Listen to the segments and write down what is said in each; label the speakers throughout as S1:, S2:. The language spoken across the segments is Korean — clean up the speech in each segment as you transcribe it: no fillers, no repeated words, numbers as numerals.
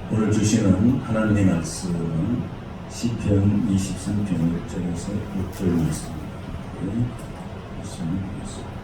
S1: 오늘 주시는 하나님의 말씀은 시편 23편 1절에서 6절 말씀입니다. 말씀을 보겠습니다.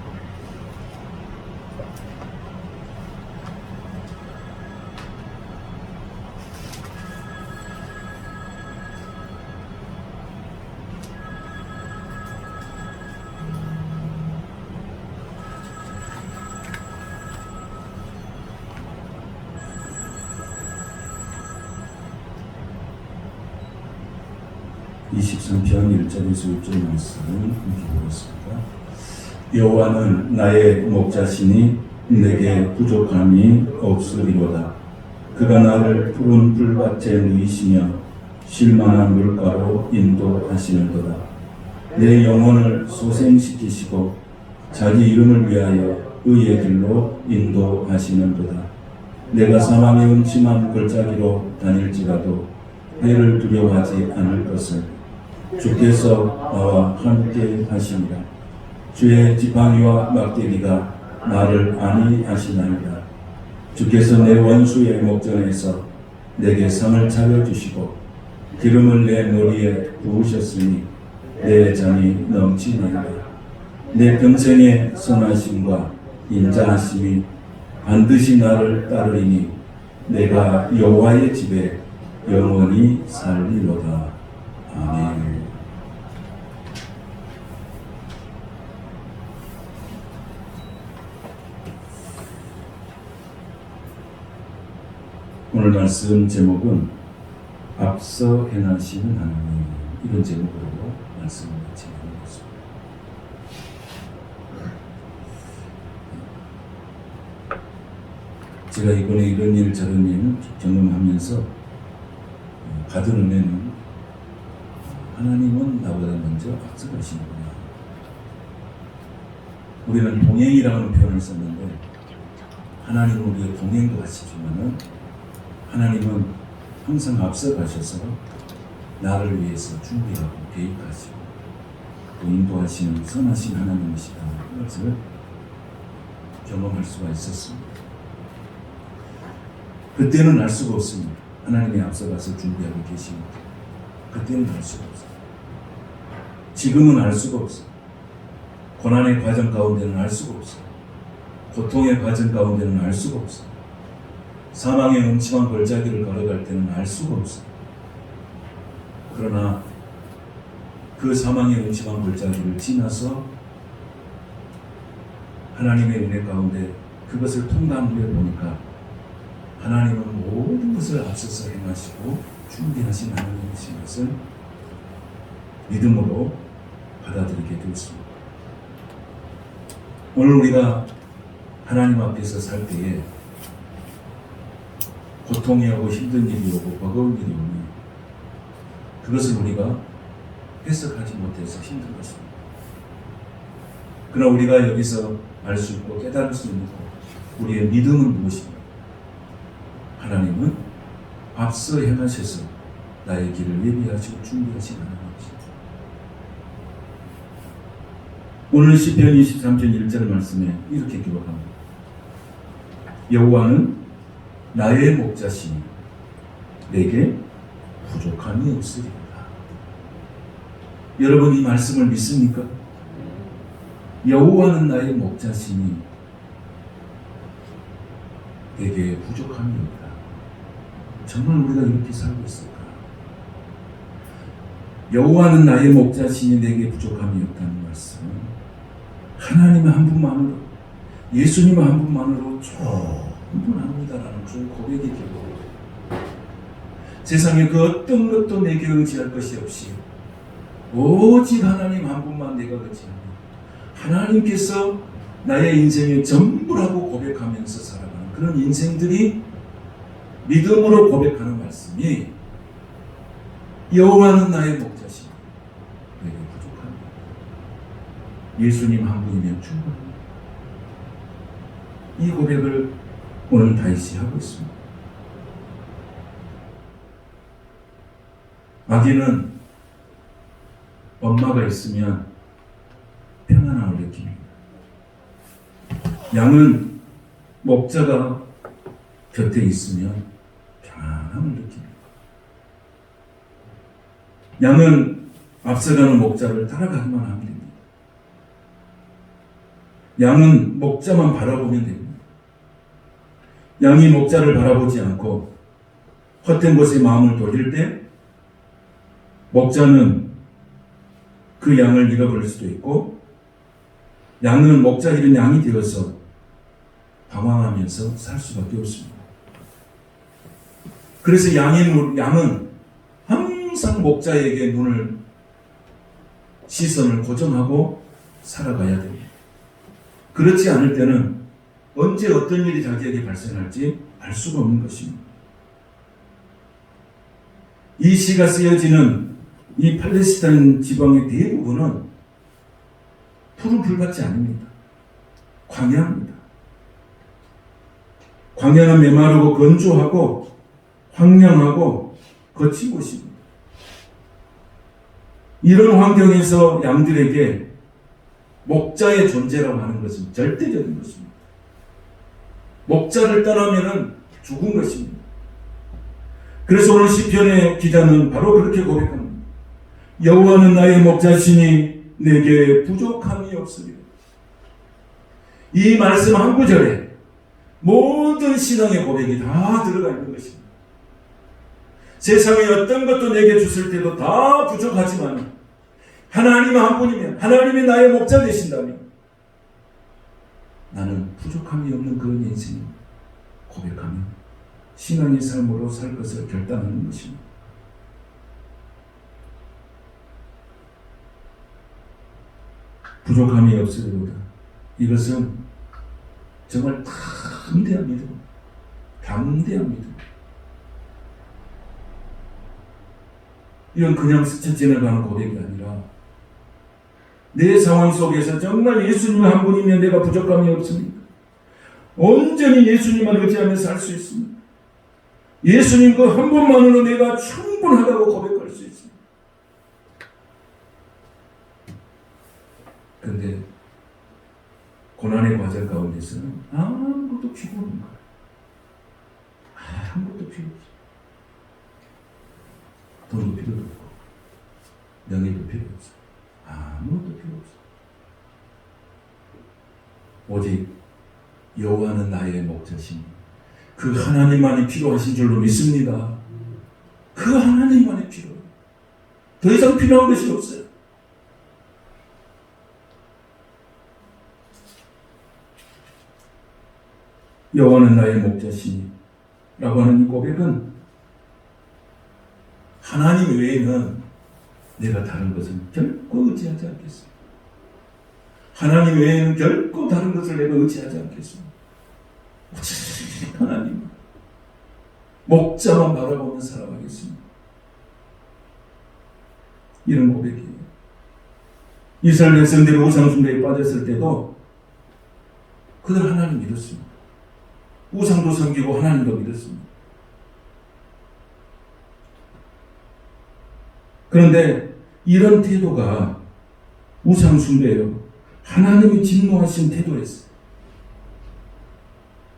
S1: 23편 1절에서 6절 말씀을 읽어보겠습니다. 여호와는 나의 목자시니 내게 부족함이 없으리로다. 그가 나를 푸른 풀밭에 누이시며 쉴만한 물가로 인도하시는도다. 내 영혼을 소생시키시고 자기 이름을 위하여 의의 길로 인도하시는도다. 내가 사망의 음침한 골짜기로 다닐지라도 해를 두려워하지 않을 것을 주께서 나와 함께 하시니라. 주의 지팡이와 막대기가 나를 안위하시나이다. 주께서 내 원수의 목전에서 내게 상을 차려주시고 기름을 내 머리에 부으셨으니 내 잔이 넘치나이다. 내 평생의 선하심과 인자하심이 반드시 나를 따르리니 내가 여호와의 집에 영원히 살리로다. 아멘. 오늘 말씀 제목은 앞서 행하시는 하나님, 이런 제목으로 말씀을 진행하겠습니다. 제가 이번에 이런 일 저런 일 경험하면서 받은 은혜는 하나님은 나보다 먼저 앞서가시는구나. 우리는 동행이라는 표현을 썼는데 하나님은 우리의 동행도 하시지만은 하나님은 항상 앞서가셔서 나를 위해서 준비하고 계획하시고 또 인도하시는 선하신 하나님이시다는 것을 경험할 수가 있었습니다. 그때는 알 수가 없습니다. 하나님이 앞서가서 준비하고 계십니다. 그때는 알 수가 없어요. 지금은 알 수가 없어요. 고난의 과정 가운데는 알 수가 없어요. 고통의 과정 가운데는 알 수가 없어요. 사망의 음침한 골짜기를 걸어갈 때는 알 수가 없어요. 그러나 그 사망의 음침한 골짜기를 지나서 하나님의 은혜 가운데 그것을 통과한 후에 보니까 하나님은 모든 것을 앞서서 행하시고 준비하신 하나님이신 것을 믿음으로 받아들이게 되었습니다. 오늘 우리가 하나님 앞에서 살 때에 고통이 오고 힘든 일이 오고 버거운 일이 오면 그것을 우리가 해석하지 못해서 힘든 것입니다. 그러나 우리가 여기서 알 수 있고 깨달을 수 있는 우리의 믿음은 무엇입니까? 하나님은 앞서 행하셔서 나의 길을 예비하시고 준비하신 하나님이십니다. 오늘 시편 23편 1절 말씀에 이렇게 기록합니다. 여호와는 나의 목자시니 내게 부족함이 없으리로다. 여러분 이 말씀을 믿습니까? 여호와는 나의 목자시니 내게 부족함이 없다. 정말 우리가 이렇게 살고 있을까? 여호와는 나의 목자시니 내게 부족함이 없다는 말씀은 하나님 한 분만으로, 예수님 한 분만으로 충분합니다라는 그런 고백이 되고 세상에 그 어떤 것도 내게 의지할 것이 없이 오직 하나님 한 분만 내가 의지합니다. 하나님께서 나의 인생의 전부라고 고백하면서 살아가는 그런 인생들이 믿음으로 고백하는 말씀이 여호와는 나의 목자시니 내게 부족합니다. 예수님 한 분이면 충분합니다. 이 고백을 오늘 다윗이 하고 있습니다. 아기는 엄마가 있으면 평안함을 느낍니다. 양은 목자가 곁에 있으면 평안함을 양은 앞서가는 목자를 따라가기만 하면 됩니다. 양은 목자만 바라보면 됩니다. 양이 목자를 바라보지 않고 헛된 곳에 마음을 돌릴 때 목자는 그 양을 잃어버릴 수도 있고, 양은 목자 잃은 양이 되어서 방황하면서 살 수밖에 없습니다. 그래서 양은 항상 목자에게 시선을 고정하고 살아가야 됩니다. 그렇지 않을 때는 언제 어떤 일이 자기에게 발생할지 알 수가 없는 것입니다. 이 시가 쓰여지는 이 팔레스타인 지방의 대부분은 푸른 풀밭이 아닙니다. 광야입니다. 광야는 메마르고 건조하고 황량하고 거친 곳입니다. 이런 환경에서 양들에게 목자의 존재라고 하는 것은 절대적인 것입니다. 목자를 떠나면은 죽은 것입니다. 그래서 오늘 시편의 기자는 바로 그렇게 고백합니다. 여호와는 나의 목자시니 내게 부족함이 없으리라. 이 말씀 한 구절에 모든 신앙의 고백이 다 들어가 있는 것입니다. 세상의 어떤 것도 내게 주실 때도 다 부족하지만 하나님 한 분이면, 하나님이 나의 목자 되신다면 나는 부족함이 없는 그런 인생을 고백하며 신앙의 삶으로 살 것을 결단하는 것입니다. 부족함이 없으리로다. 이것은 정말 담대한 믿음, 담대한 믿음. 이건 그냥 스쳐 지나가는 고백이 아니라 내 상황 속에서 정말 예수님 한 분이면 내가 부족함이 없습니까? 온전히 예수님만 의지하며 살 수 있습니다. 예수님 그 한 분만으로 내가 충분하다고 고백할 수 있습니다. 그런데 고난의 과정 가운데서는 아무것도 필요 없는 거예요. 아무것도 필요 없어요. 돈도 필요도 없고 명예도 필요 없어요. 아무것도 필요 없어요. 오직 여호와는 나의 목자시니 그 하나님만이 필요하신 줄로 믿습니다. 그 하나님만이 필요해요. 더 이상 필요한 것이 없어요. 여호와는 나의 목자시니 라고 하는 이 고백은 하나님 외에는 내가 다른 것을 결코 의지하지 않겠습니다. 하나님 외에는 결코 다른 것을 내가 의지하지 않겠습니다. 오직 하나님 목자만 바라보며 살아가겠습니다. 이런 고백이에요. 이스라엘 백성들이 우상숭배에 빠졌을 때도 그들 하나님 믿었습니다. 우상도 섬기고 하나님도 믿었습니다. 그런데 이런 태도가 우상숭배예요. 하나님이 진노하신 태도였어요.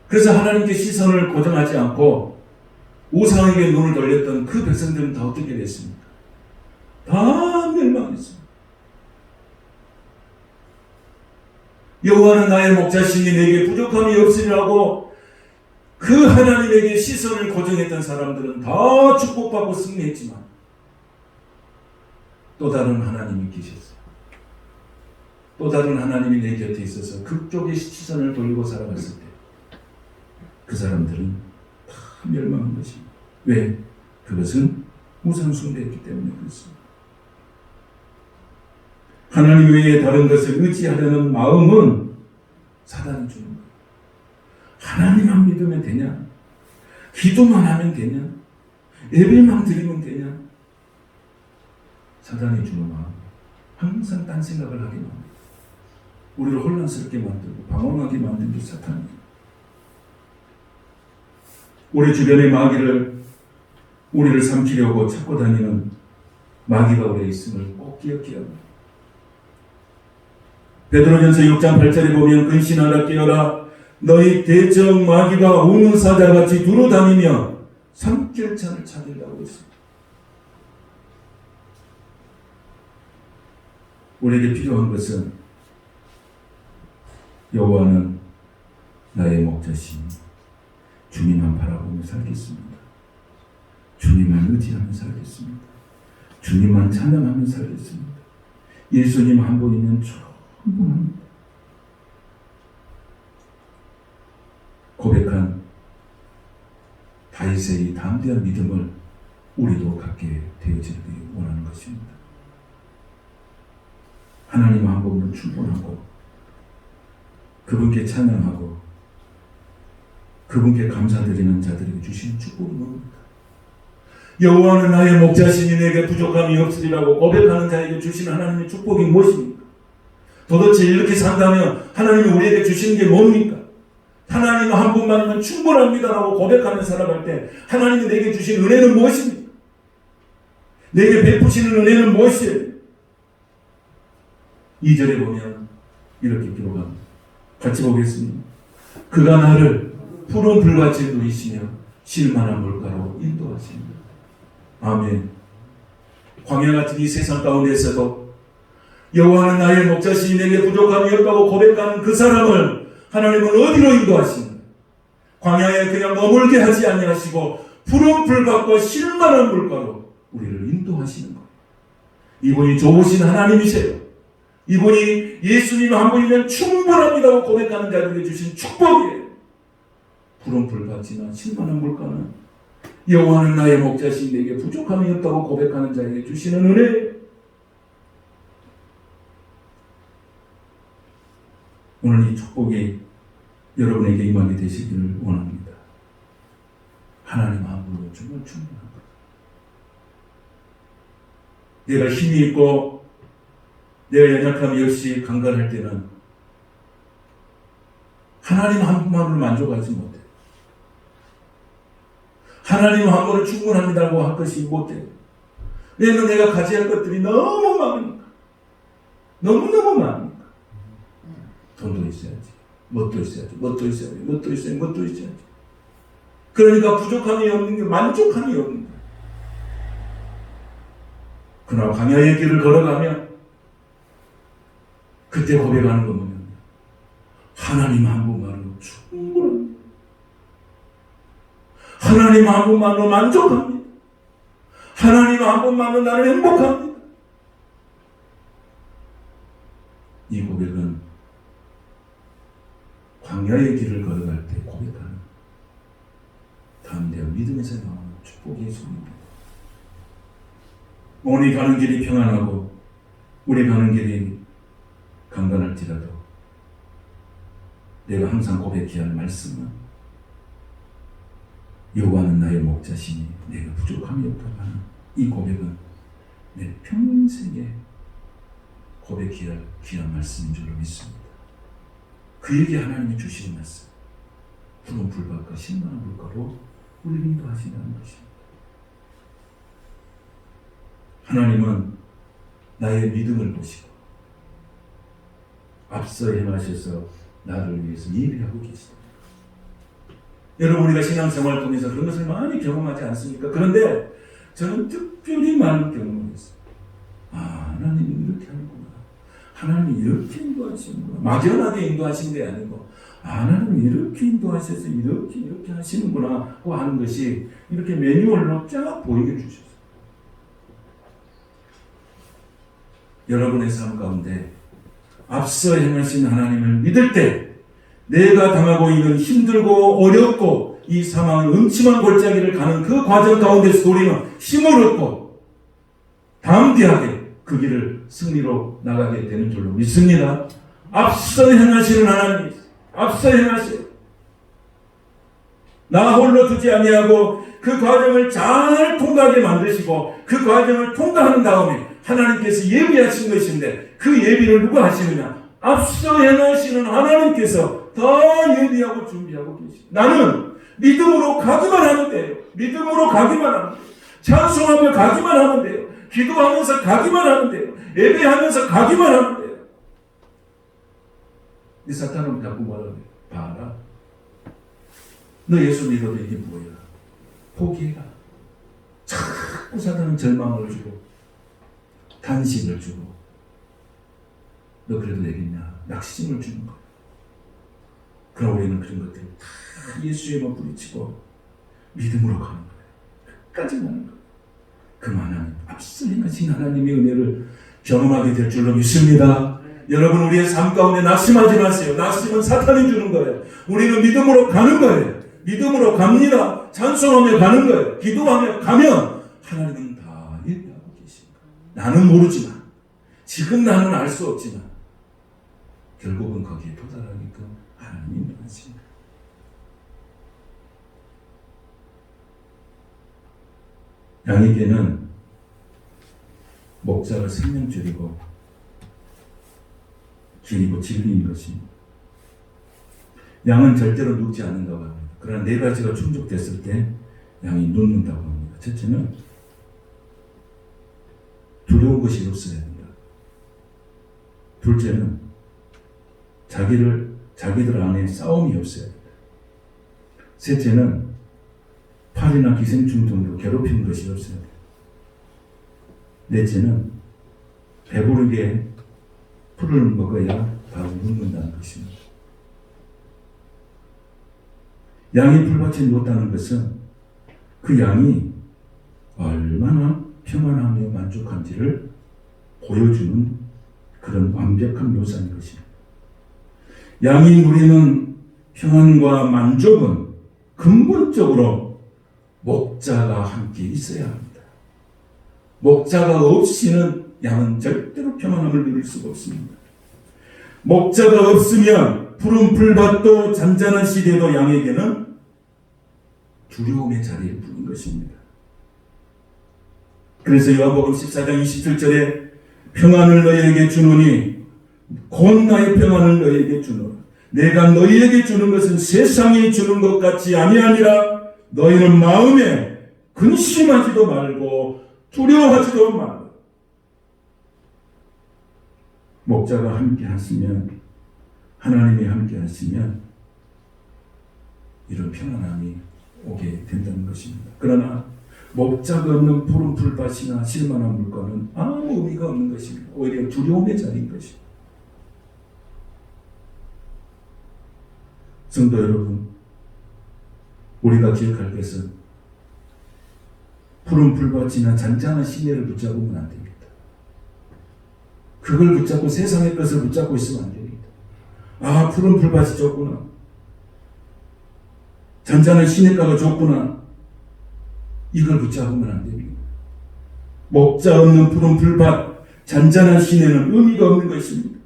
S1: 그래서 하나님께 시선을 고정하지 않고 우상에게 눈을 돌렸던 그 백성들은 다 어떻게 됐습니까? 다 멸망했습니다. 여호와는 나의 목자시니 내게 부족함이 없으리라고 그 하나님에게 시선을 고정했던 사람들은 다 축복받고 승리했지만 또 다른 하나님이 계셨어요. 또 다른 하나님이 내 곁에 있어서 그쪽에 시선을 돌리고 살아갔을 때 그 사람들은 다 멸망한 것입니다. 왜? 그것은 우상숭배했기 때문에 그렇습니다. 하나님 외에 다른 것을 의지하려는 마음은 사단이 주는 거예요. 하나님만 믿으면 되냐? 기도만 하면 되냐? 예배만 드리면 되냐? 사단이 주는 마음, 항상 딴 생각을 하게 만들고 우리를 혼란스럽게 만들고 방황하게 만든 게 사탄이에요. 우리 주변의 마귀를 우리를 삼키려고 찾고 다니는 마귀가 우리에 있음을 꼭 기억해야 합니다. 베드로전서 6장 8절에 보면 근신하라 깨어라 너희 대적 마귀가 우는 사자같이 두루다니며 삼킬찬을 찾는다고 했습니다. 우리에게 필요한 것은 여호와는 나의 목자시니 주님만 바라보며 살겠습니다. 주님만 의지하며 살겠습니다. 주님만 찬양하며 살겠습니다. 예수님 한 분이면 충분합니다. 고백한 다윗의 이 담대한 믿음을 우리도 갖게 되어지기 원하는 것입니다. 하나님 한 분은 충분하고 그분께 찬양하고 그분께 감사드리는 자들에게 주신 축복이 뭡니까? 여호와는 나의 목자시니 내게 부족함이 없으리라고 고백하는 자에게 주신 하나님의 축복이 무엇입니까? 도대체 이렇게 산다면 하나님이 우리에게 주시는 게 뭡니까? 하나님 한 분만이면 충분합니다라고 고백하며 살아갈 때 하나님이 내게 주신 은혜는 무엇입니까? 내게 베푸시는 은혜는 무엇이에요? 2절에 보면 이렇게 기록합니다. 같이 보겠습니다. 그가 나를 푸른 불같이 누이시며 쉴만한 물가로 인도하십니다. 아멘. 광야 같은 이 세상 가운데서도 여호와는 나의 목자시니 내게 부족함이 없다고 고백하는 그 사람을 하나님은 어디로 인도하십니까? 광야에 그냥 머물게 하지 아니하시고 푸른 불같과 쉴만한 물가로 우리를 인도하시는 거예요. 이분이 좋으신 하나님이세요. 이분이 예수님 한 분이면 충분합니다고 고백하는 자들에게 주신 축복이에요. 푸른 불같이나 쉴만한 물가는 여호와는 나의 목자시니 내게 부족함이 없다고 고백하는 자에게 주시는 은혜예요. 오늘 이 축복이 여러분에게 임하게 되시기를 원합니다. 하나님 한 분으로 정말 충분합니다. 내가 힘이 있고 내가 연약함이 없이 강건할 때는 하나님 한 분만으로 만족하지 못해요. 하나님 한 분은 충분합니다고 할 것이 못해요. 왜냐하면 내가 가져야 할 것들이 너무 많으니까. 너무너무 많으니까. 돈도 있어야지. 뭣도 있어야지. 뭣도 있어야지. 뭣도 있어야지. 뭣도 있어야지. 그러니까 부족함이 없는 게 만족함이 없는 거예요. 그러나 광야의 길을 걸어가면 그때 고백하는 건 뭐냐면 하나님 한 분만으로 충분합니다. 하나님 한 분만으로 만족합니다. 하나님 한 분만으로 나는 행복합니다. 이 고백은 광야의 길을 걸어갈 때 고백하는 담대한 믿음에서 나오는 축복의 소리입니다. 오늘 가는 길이 평안하고 우리 가는 길이 강건할지라도 내가 항상 고백해야 할 말씀은 여호와는 나의 목자시니 내가 부족함이 없다고 하는 이 고백은 내 평생에 고백해야 할 귀한 말씀인 줄로 믿습니다. 그에게 하나님이 주시는 말씀, 푸른 불밭과 쉴만한 물가로 우리를 인도하신다는 것입니다. 하나님은 나의 믿음을 보시고 앞서 행하셔서 나를 위해서 예비하고 계십니다. 여러분, 우리가 신앙생활을 통해서 그런 것을 많이 경험하지 않습니까? 그런데 저는 특별히 많은 경험을 했어요. 아, 하나님이 이렇게 하는구나. 하나님이 이렇게 인도하시는구나. 막연하게 인도하신 게 아니고 하나님이 이렇게 인도하셔서 이렇게 하시는구나 하고 하는 것이 이렇게 매뉴얼로 쫙 보이게 주셨어요. 여러분의 삶 가운데 앞서 행하신 하나님을 믿을 때 내가 당하고 있는 힘들고 어렵고 이 상황을 음침한 골짜기를 가는 그 과정 가운데서 우리는 힘을 얻고 담대하게 그 길을 승리로 나가게 되는 줄로 믿습니다. 앞서 행하시는 하나님, 앞서 행하시는 나 홀로 두지 아니하고 그 과정을 잘 통과하게 만드시고 그 과정을 통과한 다음에 하나님께서 예비하신 것인데 그 예비를 누가 하시느냐? 앞서 행하시는 하나님께서 다 예비하고 준비하고 계십니다. 나는 믿음으로 가기만 하면 돼요. 믿음으로 가기만 하면 돼요. 찬송하며 가기만 하면 돼요. 기도하면서 가기만 하면 돼요. 예배하면서 가기만 하면 돼요. 이 사탄은 자꾸 말하네. 봐라. 너 예수 믿어도 이게 뭐야? 포기해라. 자꾸 사탄은 절망을 주고 단식을 주고 너 그래도 되겠냐? 낙심을 주는 거예요. 그럼 우리는 그런 것들을 다 예수에만 부딪히고 믿음으로 가는 거예요. 끝까지 가는 거예요. 그만한 앞설림하신 하나님의 은혜를 경험하게 될 줄로 믿습니다. 여러분, 우리의 삶 가운데 낙심하지 마세요. 낙심은 사탄이 주는 거예요. 우리는 믿음으로 가는 거예요. 믿음으로 갑니다. 찬송하며 가는 거예요. 기도하며 가면 하나님은 다 예배하고 계십니다. 나는 모르지만, 지금 나는 알 수 없지만 결국은 거기에 도달하게끔 하나님이 인도하십니다. 양에게는 목자가 생명줄이고 길이고 진리인 것입니다. 양은 절대로 눕지 않는다고 합니다. 그러나 네 가지가 충족됐을 때 양이 눕는다고 합니다. 첫째는 두려운 것이 없어야 된다. 둘째는 자기들 안에 싸움이 없어야 된다. 셋째는 팔이나 기생충 등으로 괴롭히는 것이 없어야 된다. 넷째는 배부르게 풀을 먹어야 바로 눕는다는 것입니다. 양이 풀밭에 누웠다는 것은 그 양이 얼마나 평안하며 만족한지를 보여주는 그런 완벽한 묘사인 것입니다. 양이 누리는 평안과 만족은 근본적으로 목자가 함께 있어야 합니다. 목자가 없이는 양은 절대로 평안함을 누릴 수가 없습니다. 목자가 없으면 푸른 풀밭도 잔잔한 시대도 양에게는 두려움의 자리일 뿐인 것입니다. 그래서 요한복음 14장 27절에 평안을 너희에게 주노니 곧 나의 평안을 너희에게 주노라. 내가 너희에게 주는 것은 세상이 주는 것 같이 아니하니라. 너희는 마음에 근심하지도 말고 두려워하지도 말고. 목자가 함께 하시면, 하나님이 함께 하시면 이런 평안함이 오게 된다는 것입니다. 그러나 목자가 없는 푸른 풀밭이나 실만한 물과는 아무 의미가 없는 것입니다. 오히려 두려움의 자리인 것입니다. 성도 여러분, 우리가 기억할 것은 푸른 풀밭이나 잔잔한 시내를 붙잡으면 안 됩니다. 그걸 붙잡고 세상의 것을 붙잡고 있으면 안 됩니다. 아, 푸른 풀밭이 좋구나. 잔잔한 시냇가가 좋구나. 이걸 붙잡으면 안 됩니다. 목자 없는 푸른 풀밭, 잔잔한 시내는 의미가 없는 것입니다.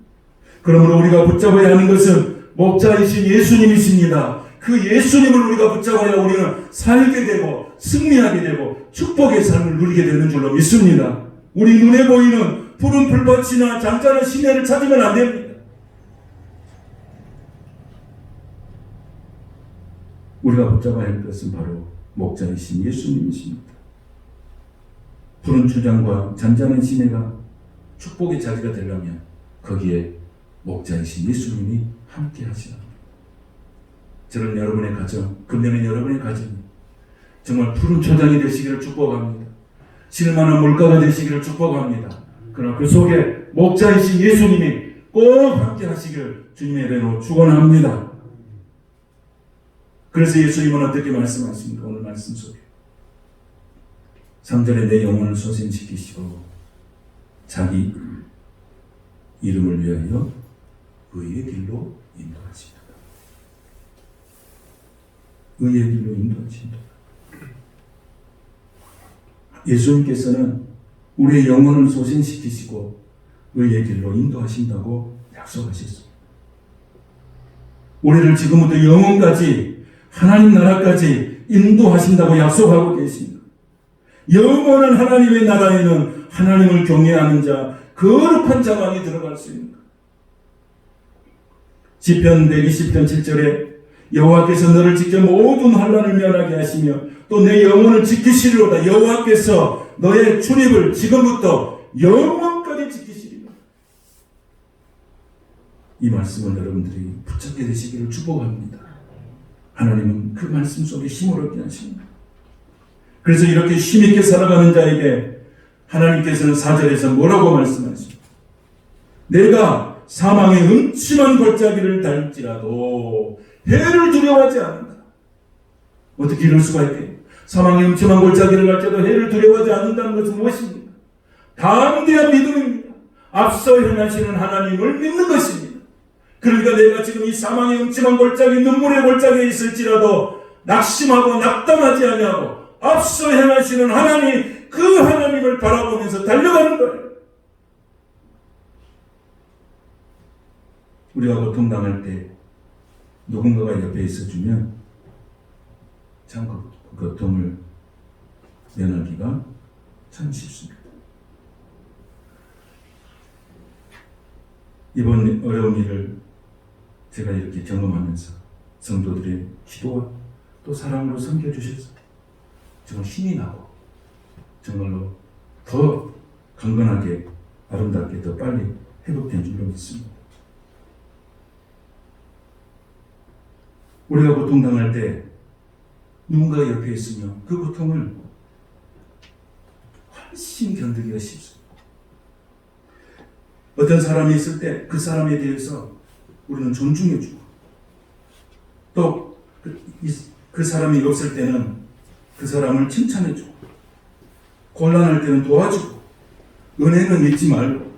S1: 그러므로 우리가 붙잡아야 하는 것은 목자이신 예수님이십니다. 그 예수님을 우리가 붙잡아야 우리는 살게 되고 승리하게 되고 축복의 삶을 누리게 되는 줄로 믿습니다. 우리 눈에 보이는 푸른 풀밭이나 잔잔한 시내를 찾으면 안 됩니다. 우리가 붙잡아야 할 것은 바로 목자이신 예수님이십니다. 푸른 초장과 잔잔한 시내가 축복의 자리가 되려면 거기에 목자이신 예수님이 함께 하시라. 저는 여러분의 가정, 금년에 여러분의 가정이 정말 푸른 초장이 되시기를 축복합니다. 실만한 물가가 되시기를 축복합니다. 그러나 그 속에 목자이신 예수님이 꼭 함께 하시기를 주님의 이름으로 축원합니다. 그래서 예수님은 어떻게 말씀하십니까? 오늘 말씀 속에 3절에 내 영혼을 소생시키시고 자기 이름을 위하여 의의 길로 인도하시다. 의의 길로 인도하신다. 예수님께서는 우리의 영혼을 소생시키시고 의의 길로 인도하신다고 약속하셨습니다. 우리를 지금부터 영혼까지 하나님 나라까지 인도하신다고 약속하고 계십니다. 영원한 하나님의 나라에는 하나님을 경외하는 자, 거룩한 자만이 들어갈 수 있는 것. 시편 120편 7절에 여호와께서 너를 지켜 모든 환난을 면하게 하시며 또 내 영혼을 지키시리로다. 여호와께서 너의 출입을 지금부터 영원까지 지키시리로다. 이 말씀을 여러분들이 붙잡게 되시기를 축복합니다. 하나님은 그 말씀 속에 힘을 얻게 하십니다. 그래서 이렇게 힘있게 살아가는 자에게 하나님께서는 4절에서 뭐라고 말씀하십니까? 내가 사망의 음침한 골짜기를 닳지라도 해를 두려워하지 않는다. 어떻게 이럴 수가 있겠냐? 사망의 음침한 골짜기를 닳지라도 해를 두려워하지 않는다는 것은 무엇입니까? 담대한 믿음입니다. 앞서 행하시는 하나님을 믿는 것입니다. 그러니까 내가 지금 이 사망의 음침한 골짜기, 눈물의 골짜기에 있을지라도 낙심하고 낙담하지 아니하고 앞서 행하시는 하나님, 그 하나님을 바라보면서 달려가는 거예요. 우리가 고통당할 때 누군가가 옆에 있어주면 참 그 고통을 면하기가 참 쉽습니다. 이번 어려운 일을 제가 이렇게 경험하면서 성도들의 기도와 또 사랑으로 섬겨주셔서 정말 힘이 나고 정말로 더 강건하게 아름답게 더 빨리 회복된 줄로 믿습니다. 우리가 고통당할 때 누군가 옆에 있으면 그 고통을 훨씬 견디기가 쉽습니다. 어떤 사람이 있을 때 그 사람에 대해서 우리는 존중해주고 또 그 사람이 없을 때는 그 사람을 칭찬해주고 곤란할 때는 도와주고 은혜는 잊지 말고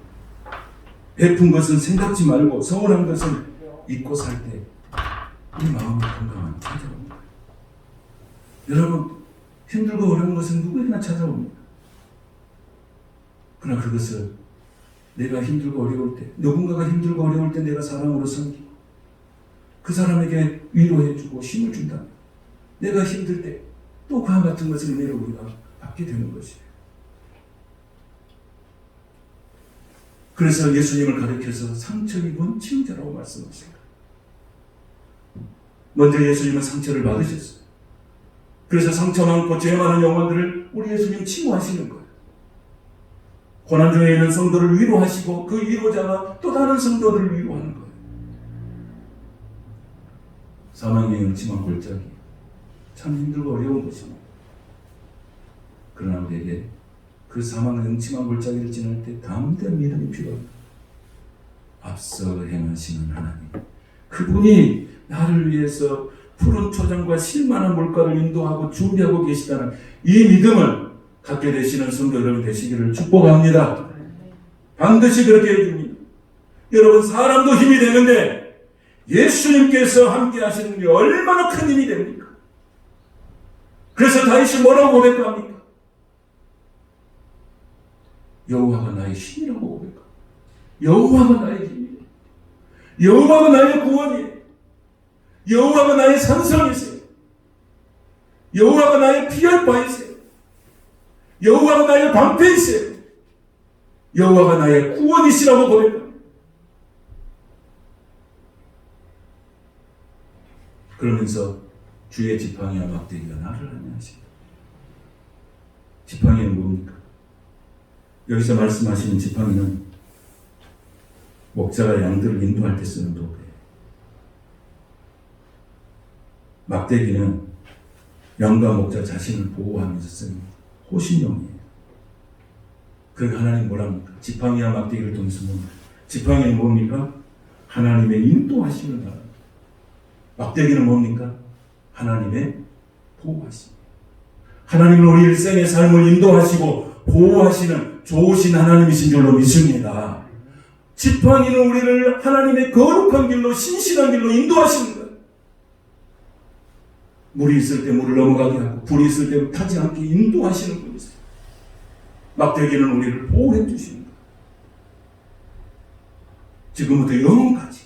S1: 베푼 것은 생각지 말고 서운한 것은 잊고 살 때 우리 마음이 건강한 찾아옵니다. 여러분, 힘들고 어려운 것은 누구에게나 찾아옵니다. 그러나 그것을 내가 힘들고 어려울 때, 누군가가 힘들고 어려울 때 내가 사랑으로 섬기고 그 사람에게 위로해주고 힘을 준다면 내가 힘들 때 또 그와 같은 것을 은혜로 우리가 받게 되는 것이에요. 그래서 예수님을 가리켜서 상처 입은 치유자라고 말씀하십니다. 먼저 예수님은 상처를 받으셨어요. 그래서 상처 많고 죄 많은 영혼들을 우리 예수님 치유하시는 거예요. 고난 중에 있는 성도를 위로하시고 그 위로자가 또 다른 성도들을 위로하는 거예요. 사망의 음침한 골짜기 참 힘들고 어려운 것입니다. 그러나 우리에게 그 사망의 음침한 골짜기를 지날 때 담대한 믿음이 필요합니다. 앞서 행하시는 하나님, 그분이 나를 위해서 푸른 초장과 실만한 물가를 인도하고 준비하고 계시다는 이 믿음을 갖게 되시는 성도 여러분 되시기를 축복합니다. 반드시 그렇게 해줍니다. 여러분, 사람도 힘이 되는데 예수님께서 함께 하시는 게 얼마나 큰 힘이 됩니까? 그래서 다윗이 뭐라고 고백합니까? 여호와가 나의 힘이라고 고백합니다. 여호와가 나의 힘이에요. 여호와가 나의 구원이에요. 여호와가 나의 산성이세요. 여호와가 나의 피할 바이세요. 여호와가 나의 방패이세요. 여호와가 나의 구원이시라고 고백합니다. 그러면서 주의 지팡이와 막대기가 나를 안내하십니다. 지팡이는 뭡니까? 여기서 말씀하시는 지팡이는 목자가 양들을 인도할 때 쓰는 도구예요. 막대기는 양과 목자 자신을 보호하면서 쓰는 호신용이에요. 그러니까 하나님 뭐랍니까? 지팡이와 막대기를 통해서 뭡니까? 지팡이는 뭡니까? 하나님의 인도하심을 말합니다. 막대기는 뭡니까? 하나님의 보호하심. 하나님은 우리 일생의 삶을 인도하시고 보호하시는 좋으신 하나님이신 줄로 믿습니다. 지팡이는 우리를 하나님의 거룩한 길로, 신실한 길로 인도하시는 거예요. 물이 있을 때 물을 넘어가게 하고 불이 있을 때 타지 않게 인도하시는 분이세요. 막대기는 우리를 보호해 주시는 거예요. 지금부터 영원까지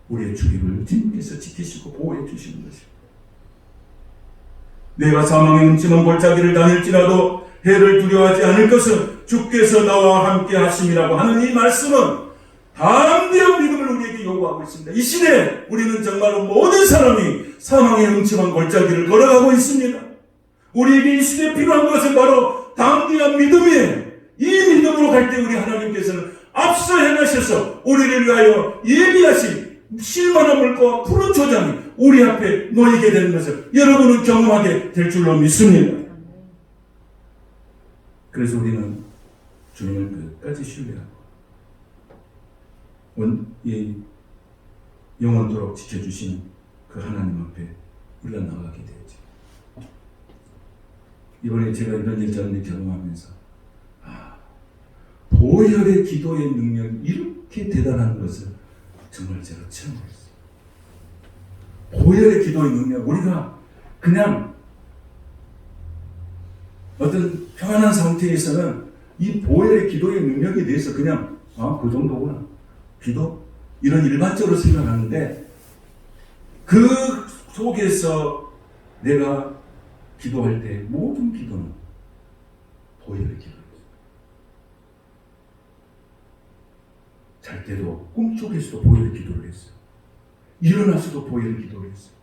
S1: 우리의 주님을 주님께서 지키시고 보호해 주시는 것입니다. 내가 사망의 음침한 골짜기를 다닐지라도 해를 두려워하지 않을 것은 주께서 나와 함께 하심이라고 하는 이 말씀은 담대한 믿음을 우리에게 요구하고 있습니다. 이 시대에 우리는 정말로 모든 사람이 사망의 음침한 골짜기를 걸어가고 있습니다. 우리에게 이 시대에 필요한 것은 바로 담대한 믿음이에요. 이 믿음으로 갈 때 우리 하나님께서는 앞서 행하셔서 우리를 위하여 예비하신 실만한 물과 푸른 초장이 우리 앞에 놓이게 되는 것을 여러분은 경험하게 될 줄로 믿습니다. 그래서 우리는 주님을 끝까지 신뢰하고 영원토록 지켜주시는 그 하나님 앞에 우리가 나가게 되죠. 이번에 제가 이런 일자리를 경험하면서 보혈의 기도의 능력이 이렇게 대단한 것을 정말 제가 처음 했어요. 보혈의 기도의 능력, 우리가 그냥 어떤 평안한 상태에서는 이 보혈의 기도의 능력에 대해서 그냥 그 정도구나, 기도? 이런 일반적으로 생각하는데 그 속에서 내가 기도할 때 모든 기도는 보혈의 기도예요. 잘 때도 꿈속에서도 보혈의 기도를 했어요. 일어나서도 보혈의 기도를 했어요.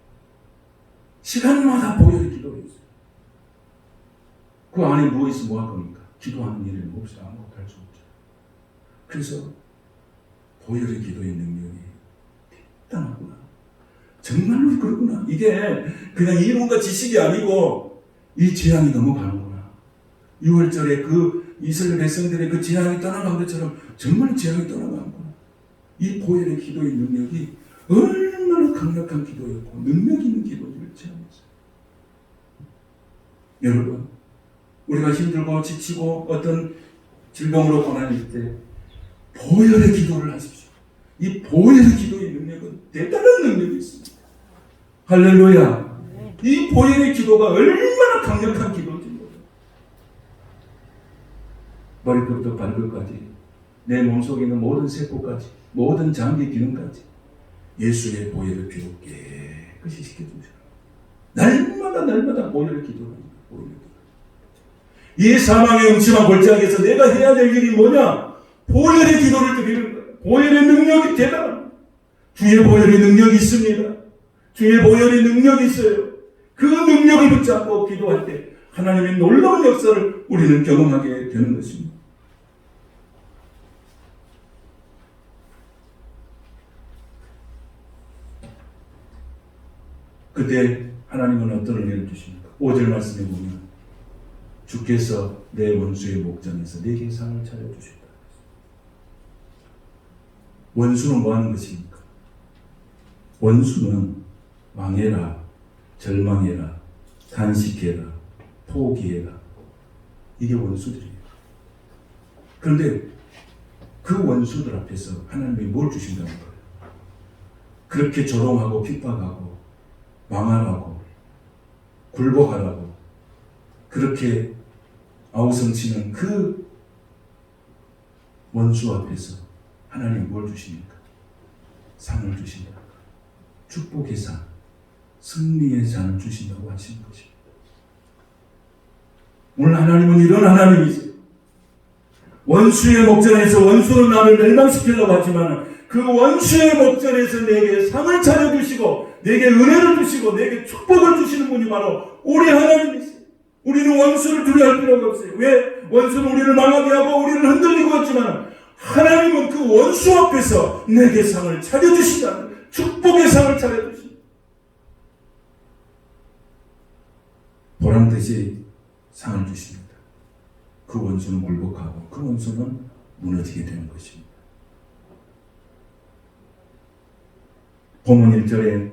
S1: 시간마다 보혈의 기도를 했어요. 그 안에 누워있어 뭐 할 겁니까? 기도하는 일은 없이 아무것도 할 수 없죠. 그래서 보혈의 기도의 능력이 대단하구나. 정말로 그렇구나. 이게 그냥 이론과 지식이 아니고 이 재앙이 넘어가는구나. 6월절에 그 이스라엘 백성들의 그 재앙이 떠나간 것처럼 정말 재앙이 떠나가는구나. 이 보혈의 기도의 능력이 얼마나 강력한 기도였고 능력 있는 기도를 체험했어요. 여러분, 우리가 힘들고 지치고 어떤 질병으로 고난일 때 보혈의 기도를 하십시오. 이 보혈의 기도의 능력은 대단한 능력이 있습니다. 할렐루야. 이 보혈의 기도가 얼마나 강력한 기도인지 몰라요. 머리끝부터 발끝까지 내 몸속에 있는 모든 세포까지 모든 장기 기능까지 예수의 보혈의 피로 깨끗이 시켜주셔요. 날마다 보혈의 기도를 합니다. 이 사망의 음침한 골짜기에서 내가 해야 될 일이 뭐냐? 보혈의 기도를 드리는 거예요. 보혈의 능력이 대단합니다. 주의 보혈의 능력이 있습니다. 주의 보혈의 능력이 있어요. 그 능력을 붙잡고 기도할 때 하나님의 놀라운 역사를 우리는 경험하게 되는 것입니다. 그때 하나님은 어떤 은혜를 주십니까? 5절 말씀에 보면 주께서 내 원수의 목전에서 내게 상을 차려주셨다. 원수는 뭐 하는 것입니까? 원수는 망해라, 절망해라, 단식해라, 포기해라. 이게 원수들이에요. 그런데 그 원수들 앞에서 하나님이 뭘 주신다는 거예요? 그렇게 조롱하고 핍박하고 망하라고 굴복하라고 그렇게 아우성치는 그 원수 앞에서 하나님이 뭘 주십니까? 상을 주신다. 축복의 상, 승리의 잔을 주신다고 하시는 것입니다. 오늘 하나님은 이런 하나님이세요. 원수의 목전에서 원수는 나를 멸망시키려고 하지만 그 원수의 목전에서 내게 상을 차려주시고 내게 은혜를 주시고 내게 축복을 주시는 분이 바로 우리 하나님이세요. 우리는 원수를 두려워할 필요가 없어요. 왜? 원수는 우리를 망하게 하고 우리를 흔들리고 했지만 하나님은 그 원수 앞에서 내게 상을 차려주신다는 축복의 상을 차려주신다. 보란듯이 상을 주십니다. 그 원수는 굴복하고 그 원수는 무너지게 되는 것입니다. 본문 1절에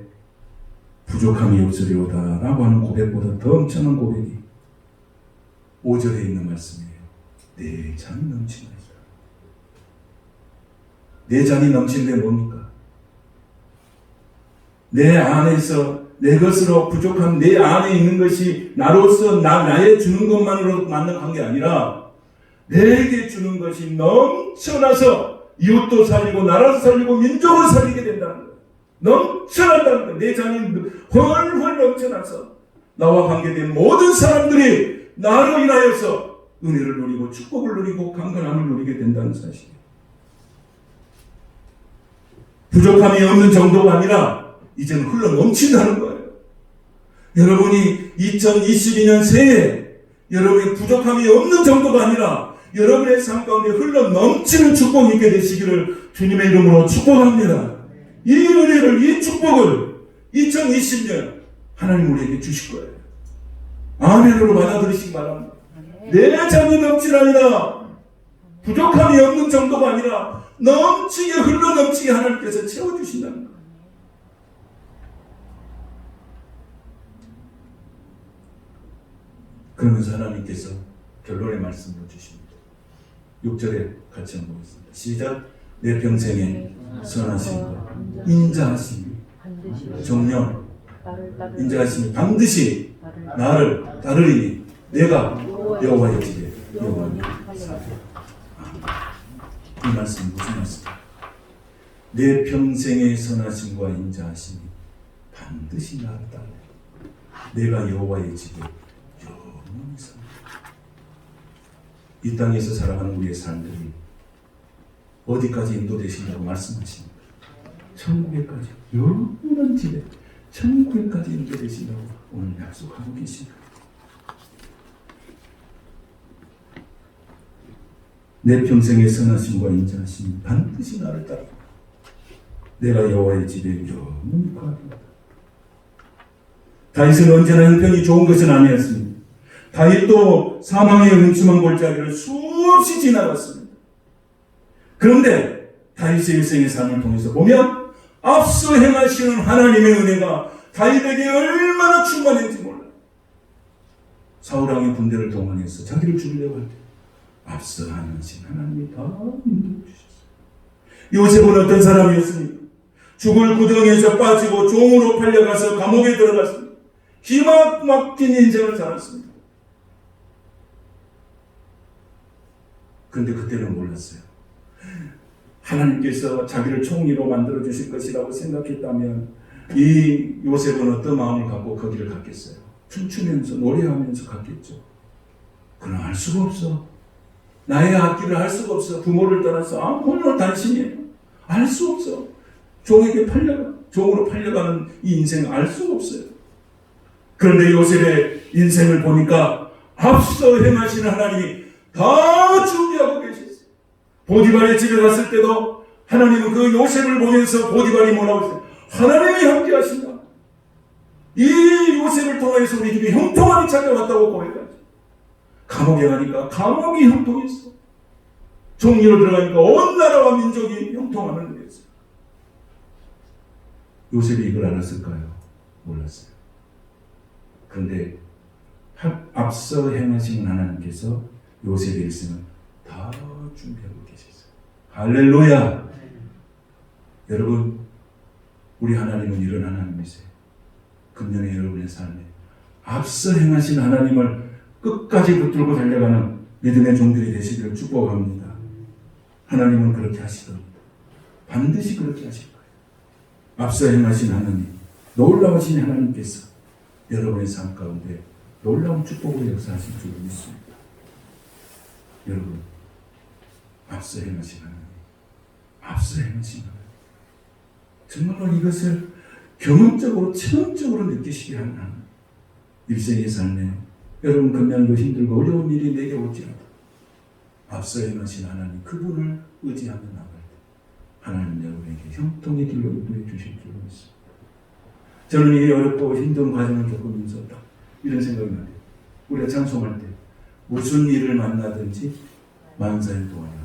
S1: 부족함이 없으리로다 라고 하는 고백보다 더 엄청난 고백이 5절에 있는 말씀이에요. 내 잔이 넘치나이다. 내 잔이 넘치는데 뭡니까? 내 안에서 내 것으로 부족한 내 안에 있는 것이 나로서 나의 주는 것만으로 맞는 관계 아니라 내게 주는 것이 넘쳐나서 이웃도 살리고 나라도 살리고 민족을 살리게 된다는 거예요. 넘쳐난다는 거예요. 내 잔이 훨훨 넘쳐나서 나와 관계된 모든 사람들이 나로 인하여서 은혜를 누리고 축복을 누리고 강건함을 누리게 된다는 사실이에요. 부족함이 없는 정도가 아니라 이제는 흘러 넘친다는 거예요. 여러분이 2022년 새해 여러분의 부족함이 없는 정도가 아니라 여러분의 삶 가운데 흘러 넘치는 축복이 있게 되시기를 주님의 이름으로 축복합니다. 이 은혜를, 이 축복을 2020년 하나님 우리에게 주실 거예요. 아멘으로 받아들이시기 바랍니다. 내 잔이 넘치나이다. 부족함이 없는 정도가 아니라 넘치게 흘러 넘치게 하나님께서 채워주신다는 거예요. 그러면서 하나님께서 결론의 말씀을 주십니다. 6절에 같이 한번 보겠습니다. 시작. 내 평생에 선하심과 인자하심이 정령 인자하심이 반드시 나를 따르리니 내가 여호와의 집에 영원히 살리라. 이 말씀은 무슨 말씀입니까? 내 평생의 선하심과 인자하심이 반드시 나를 따르리니 내가 여호와의 집에 영원히 살리라. 이 땅에서 살아가는 우리의 삶들이 어디까지 인도되신다고 말씀하십니까? 천국에까지, 영원한 집에 천국에까지 인도되신다고 오늘 약속하고 계십니다. 내 평생의 선하심과 인자하심이 반드시 나를 따라 내가 여호와의 집에 영원히 거하리라. 다윗은 언제나 형편이 좋은 것은 아니었습니다. 다윗도 사망의 음침한 골짜기를 수없이 지나갔습니다. 그런데 다윗의 일생의 삶을 통해서 보면 앞서 행하시는 하나님의 은혜가 다윗에게 얼마나 충만했는지 몰라요. 사울왕의 군대를 동원해서 자기를 죽이려고 할 때 앞서 하신 하나님이 다 인도해 주셨어요. 요셉은 어떤 사람이었습니까? 죽을 구덩이에서 빠지고 종으로 팔려가서 감옥에 들어갔습니다. 기막 막힌 인생을 살았습니다. 그런데 그때는 몰랐어요. 하나님께서 자기를 총리로 만들어 주실 것이라고 생각했다면 이 요셉은 어떤 마음을 갖고 거기를 갔겠어요? 춤추면서 노래하면서 갔겠죠. 그러나 알 수가 없어. 나의 앞길을 알 수가 없어. 부모를 떠나서 홀로 단신이에요. 알 수 없어. 종에게 종으로 팔려가는 이 인생을 알 수가 없어요. 그런데 요셉의 인생을 보니까 앞서 행하시는 하나님이 다 준비하고 계셨어요. 보디발의 집에 갔을 때도 하나님은 그 요셉을 보면서 보디발이 뭐라고 했어요? 하나님이 함께 하신다. 이 요셉을 통해서 우리 집에 형통함이 찾아왔다고 고백하죠. 감옥에 가니까 감옥이 형통했어. 종리로 들어가니까 온 나라와 민족이 형통함을 누렸어요. 요셉이 이걸 알았을까요? 몰랐어요. 그런데 앞서 행하시는 하나님께서 요셉의 일생을 다 준비하고 계셨어요. 할렐루야! 여러분, 우리 하나님은 이런 하나님이세요. 금년에 여러분의 삶에 앞서 행하신 하나님을 끝까지 붙들고 달려가는 믿음의 종들이 되시기를 축복합니다. 하나님은 그렇게 하실 겁니다. 반드시 그렇게 하실 거예요. 앞서 행하신 하나님, 놀라우신 하나님께서 여러분의 삶 가운데 놀라운 축복으로 역사하실 줄 믿습니다. 여러분, 앞서 행하신 하나님, 앞서 행하신 하나님, 정말로 이것을 경험적으로, 체험적으로 느끼시게 하는 하나님. 일생의 삶에 여러분 금년도 힘들고 어려운 일이 내게 오지라도 앞서 행하신 하나님, 그분을 의지하며 나갈 때 하나님 여러분에게 형통의 길로 인도해 주실 줄 믿습니다. 저는 이 어렵고 힘든 과정을 겪으면서 딱 이런 생각이 나요. 우리가 찬송할 때 무슨 일을 만나든지 만사를 도와라.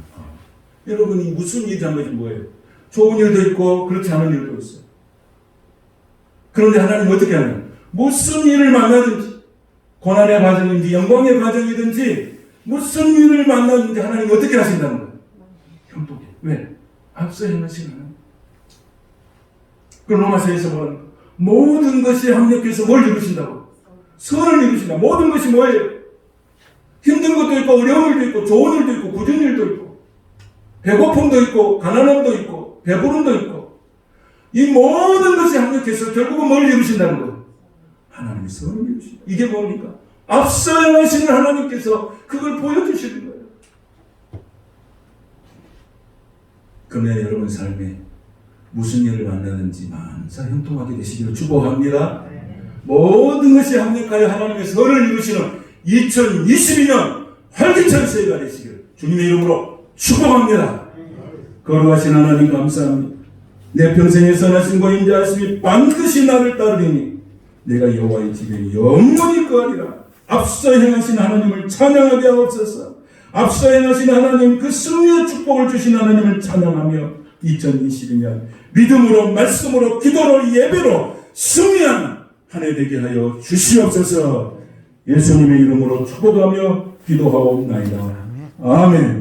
S1: 여러분이 무슨 일을 한 것이 뭐예요? 좋은 일도 있고 그렇지 않은 일도 있어요. 그런데 하나님 어떻게 하냐? 무슨 일을 만나든지 고난의 과정인지 영광의 과정이든지 무슨 일을 만나든지 하나님 어떻게 하신다는 거예요? 형통해. 왜? 앞서 행하시는 하나님. 그 로마서에서 보면 모든 것이 합력해서 뭘 이루신다고? 선을 이루신다. 모든 것이 뭐예요? 힘든 것도 있고 어려운 일도 있고 좋은 일도 있고 굳은 일도 있고 배고픔도 있고 가난함도 있고 배부름도 있고 이 모든 것이 합력해서 결국은 뭘 이루신다는 거예요? 하나님의 선을 이루신다. 이게 뭡니까? 앞서 행하시는 하나님께서 그걸 보여주시는 거예요. 그러면 여러분 삶에 무슨 일을 만나든지 만사 형통하게 되시기를 축복합니다. 모든 것이 합력하여 하나님의 선을 이루시는 2022년 활기찬 새해가 되시기를 주님의 이름으로 축복합니다. 거룩하신 하나님 감사합니다. 내 평생의 선하심과 인자하심이 반드시 나를 따르리니 내가 여호와의 집에 영원히 거하리라. 앞서 행하신 하나님을 찬양하게 하옵소서. 앞서 행하신 하나님, 그 승리의 축복을 주신 하나님을 찬양하며 2022년 믿음으로, 말씀으로, 기도로, 예배로 승리하는 한 해 되게 하여 주시옵소서. 예수님의 이름으로 축복하며 기도하옵나이다. 아멘.